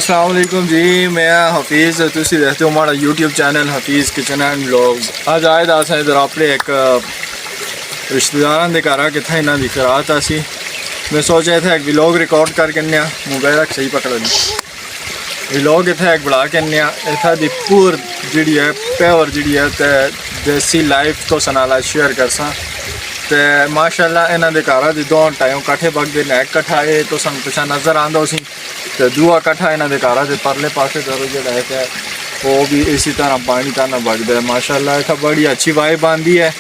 अस्सलाम वालेकुम जी, मैं हफीज़। तुसी देखते हो हमारा YouTube channel Hafeez kitchen and vlogs. अज आए दा असें इधर अपने एक रिश्तेदारां दे घर कित्थे इन्हां दी करात असी। मैं सोचा इत्थे एक व्लॉग रिकॉर्ड करके मोबाइल रख सही पकड़नी व्लॉग इत्थे एक बना के इत्थे दी पूर जिहड़ी है प्योर जिहड़ी है ते देसी लाइफ तो नाल शेयर करसा। ते माशाअल्लाह इन्हां दे घर दी दो टाइम कट्ठे पकदे ने। एक कट्ठा ये तो पिछा नज़र आंदा उसी ते दूआ कट्ठा इन्हां दे घर दे परले पासे करो जेह्ड़ा है वो भी इसी तरह पानी ताना बगदा है। माशाअल्लाह इत्थे बड़ी अच्छी वाइब आंदी है।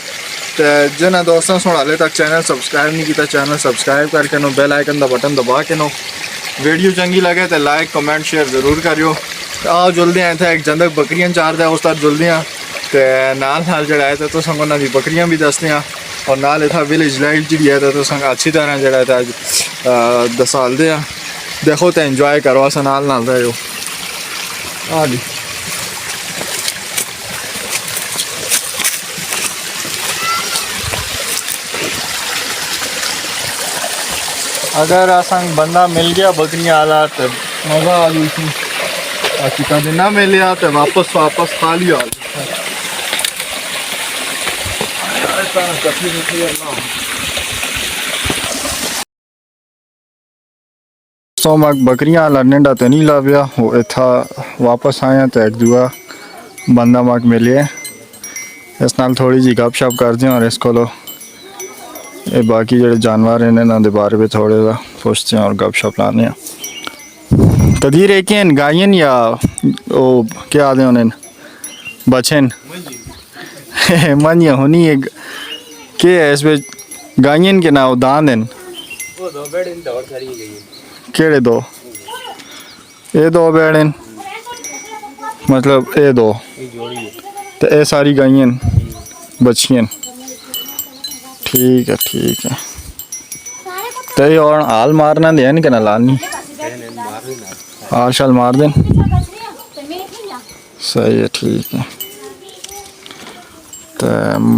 तो जिन्हें दोस्तों सुन हाले तक चैनल सबसक्राइब नहीं किया चैनल सबसक्राइब करके नो बेल आइकन का बटन दबा के नो वीडियो चंगी लगे तो लाइक कमेंट शेयर जरूर करियो। आओ जुलते हैं इतने एक जंदक बकरियां चारदा उस तक जुलते हैं तो नाल जड़ा है तो तुसें उन्होंने बकरियां भी दसते हैं और नाल इतना विलेज लाइफ जी है तो तुसें अच्छी तरह जड़ा है अज दसालते हैं। देखो तो इंजॉय करो अस नाल रहो। हाँ जी अगर असन बंदा मिल गया बकरियां आला तो मज़ा आ गई थी। बाकी कभी ना मिले तो वापस खा लिया। सो मैं बकरियां लड़ने तो नहीं लाया वो इतना वापस आया तो एक दुआ बंदा मक मिले इस नाल थोड़ी जी गप शप करते हैं और इसको ये बाकी जो जानवर हैं इन्हों के बारे में थोड़े सा पुछते हैं और गप शप लाने हैं। कदीर एक गायन या वो क्या आते उन्हें बचन मंजिया होनी है के है इस गायन के ना दान हैं केड़े दो ये दो बैड़े मतलब ये दो तो ये सारी गायन बचियां ठीक है तो ये और हाल मारना दे कि ना लानी हाल शाल मार दें सही है ठीक है। तो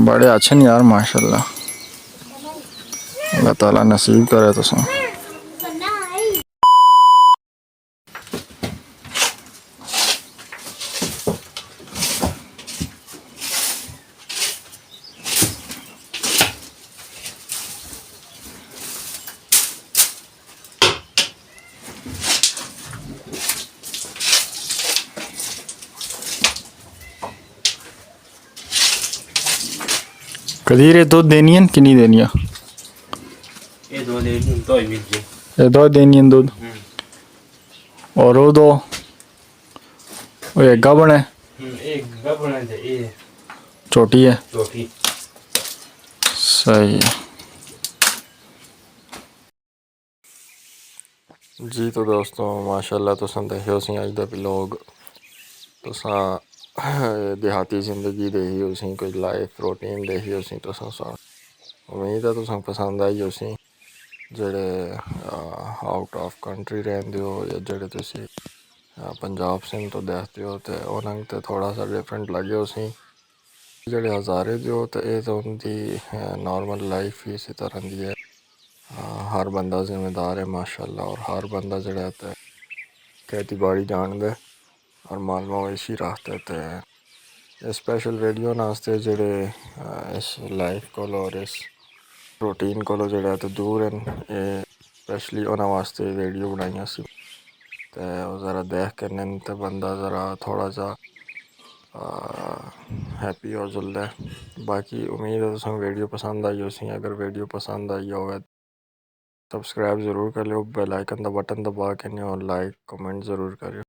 बड़े अच्छे नहीं यार माशाल्लाह अल्लाह ताला नसीब करे तो सो। कदीर ये दूध देनी है कि नहीं देनी है? ये दो देनी तो ही मिल जाए। ये दो देनी है दूध और वो दो वो एक गाबन है एक गाबन है ये छोटी है छोटी सही है जी। तो दोस्तों माशाल्लाह तो देखो सी अज का व्लॉग तो देहाती जिंदगी दे ही उसी कोई लाइफ रूटीन दे ही उसी तो उम्मीद है तुसें पसंद आई उसी जेड़े आउट ऑफ कंट्री रहंदे हो या जेड़े तुसी पंजाब सिंध तो देखते हो तो उन्हें तो थोड़ा सा डिफरेंट लगे उसी जेड़े हज़ारे दे हो तो ये तो उनकी नॉर्मल लाइफ ही इसी तरह की है। हर बंदा जिम्मेदार है माशाल्लाह और हर बंदा जड़ा है खेती बाड़ी जानता है और माल मवेशी रखता है। तो स्पेशल वीडियो नास्ते जड़े इस लाइफ को और इस रूटीन को जड़ा तो दूर हैं ये स्पेशली उन्होंने वास्ते वीडियो बनाई सी तो ज़रा देख के तो बंदा ज़रा थोड़ा सा हैप्पी हो जल्दा है। बाकी उम्मीद है तुसें वीडियो पसंद आई उसी अगर वीडियो पसंद आई होगा सब्सक्राइब ज़रूर कर लो बेल आइकन का बटन दबा के और लाइक कमेंट ज़रूर करियो।